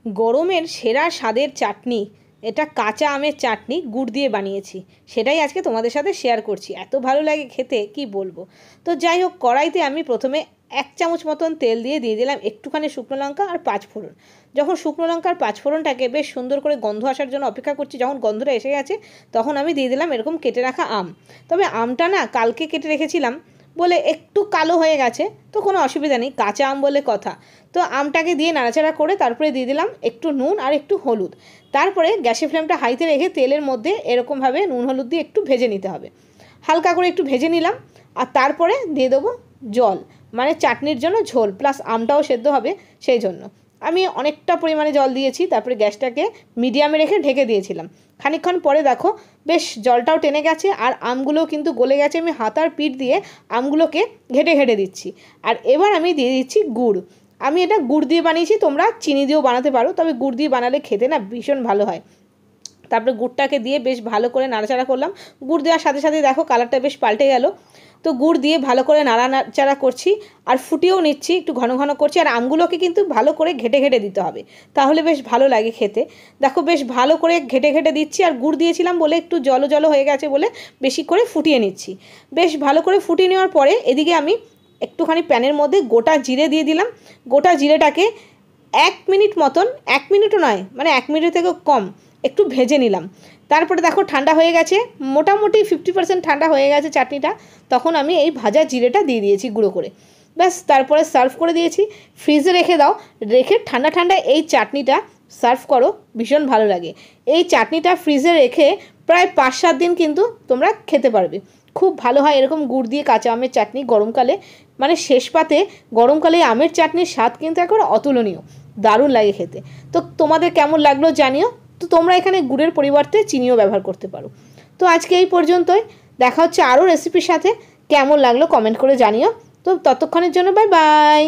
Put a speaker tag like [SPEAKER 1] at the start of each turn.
[SPEAKER 1] গরমের সেরা স্বাদের চাটনি, এটা কাঁচা আমের চাটনি গুড় দিয়ে বানিয়েছি। সেটাই আজকে তোমাদের সাথে শেয়ার করছি। এত ভালো লাগে খেতে কি বলবো। তো যাই হোক, কড়াইতে আমি প্রথমে 1 চামচ মতন তেল দিয়ে দিলাম একটুখানি শুকনো লঙ্কা আর 5 ফোড়ন। যখন শুকনো লঙ্কা আর 5 ফোড়নটাকে বেশ সুন্দর করে গন্ধ আসার জন্য অপেক্ষা করছি, যখন গন্ধটা এসে গেছে তখন আমি দিয়ে দিলাম এরকম কেটে রাখা আম। তবে আমটা না কালকে কেটে রেখেছিলাম বলে একটু কালো হয়ে গেছে, তো কোনো অসুবিধা নেই, কাঁচা আম বলে কথা। তো আমটাকে দিয়ে নাড়াচাড়া করে তারপরে দিয়ে দিলাম একটু নুন আর একটু হলুদ। তারপরে গ্যাসের ফ্লেমটা হাইতে রেখে তেলের মধ্যে এরকমভাবে নুন হলুদ দিয়ে একটু ভেজে নিতে হবে। হালকা করে একটু ভেজে নিলাম আর তারপরে দিয়ে দেবো জল, মানে চাটনির জন্য ঝোল প্লাস আমটাও সেদ্ধ হবে সেই জন্য। আমি অনেকটা পরিমাণে জল দিয়েছি, তারপরে গ্যাসটাকে মিডিয়ামে রেখে ঢেকে দিয়েছিলাম। খানিকক্ষণ পরে দেখো বেশ জলটাও টেনে গেছে আর আমগুলোও কিন্তু গলে গেছে। আমি হাতার পিঠ দিয়ে আমগুলোকে ঘেটে ঘেটে দিচ্ছি। আর এবার আমি দিয়ে দিচ্ছি গুড়। আমি এটা গুড় দিয়ে বানিয়েছি, তোমরা চিনি দিয়েও বানাতে পারো, তবে গুড় দিয়ে বানালে খেতে না ভীষণ ভালো হয়। তারপরে গুড়টাকে দিয়ে বেশ ভালো করে নাড়াচাড়া করলাম। গুড় দেওয়ার সাথে সাথে দেখো কালারটা বেশ পাল্টে গেল। তো গুড় দিয়ে ভালো করে নাড়াচাড়া করছি আর ফুটিয়েও নিচ্ছি, একটু ঘন ঘন করছি। আর আমগুলোকে কিন্তু ভালো করে ঘেটে ঘেটে দিতে হবে, তাহলে বেশ ভালো লাগে খেতে। দেখো বেশ ভালো করে ঘেটে ঘেটে দিচ্ছি, আর গুড় দিয়েছিলাম বলে একটু জলো জলো হয়ে গেছে বলে বেশি করে ফুটিয়ে নিচ্ছি। বেশ ভালো করে ফুটিয়ে নেওয়ার পরে এদিকে আমি একটুখানি প্যানের মধ্যে গোটা জিরে দিয়ে দিলাম। গোটা জিরেটাকে 1 মিনিট মতন, 1 মিনিটও নয়, মানে 1 মিনিট থেকেও কম একটু ভেজে নিলাম। তারপরে দেখো ঠান্ডা হয়ে গেছে, মোটামুটি 50% ঠান্ডা হয়ে গেছে চাটনিটা। তখন আমি এই ভাজা জিরেটা দিয়ে দিয়েছি গুঁড়ো করে। ব্যাস, তারপরে সার্ভ করে দিয়েছি। ফ্রিজে রেখে দাও, রেখে ঠান্ডা ঠান্ডা এই চাটনিটা সার্ভ করো, ভীষণ ভালো লাগে। এই চাটনিটা ফ্রিজে রেখে প্রায় 5-7 দিন কিন্তু তোমরা খেতে পারবে, খুব ভালো হয়। এরকম গুড় দিয়ে কাঁচা আমের চাটনি গরমকালে, মানে শেষ পাতে গরমকালে আমের চাটনির স্বাদ কিন্তু একবার অতুলনীয়, দারুণ লাগে খেতে। তো তোমাদের কেমন লাগলো জানিও। তো তোমরা এখানে গুড়ের পরিবর্তে চিনিও ব্যবহার করতে পারো। তো আজকে এই পর্যন্তই, দেখা হচ্ছে আরও রেসিপির সাথে। কেমন লাগলো কমেন্ট করে জানিও। তো ততক্ষণের জন্য বাই বাই।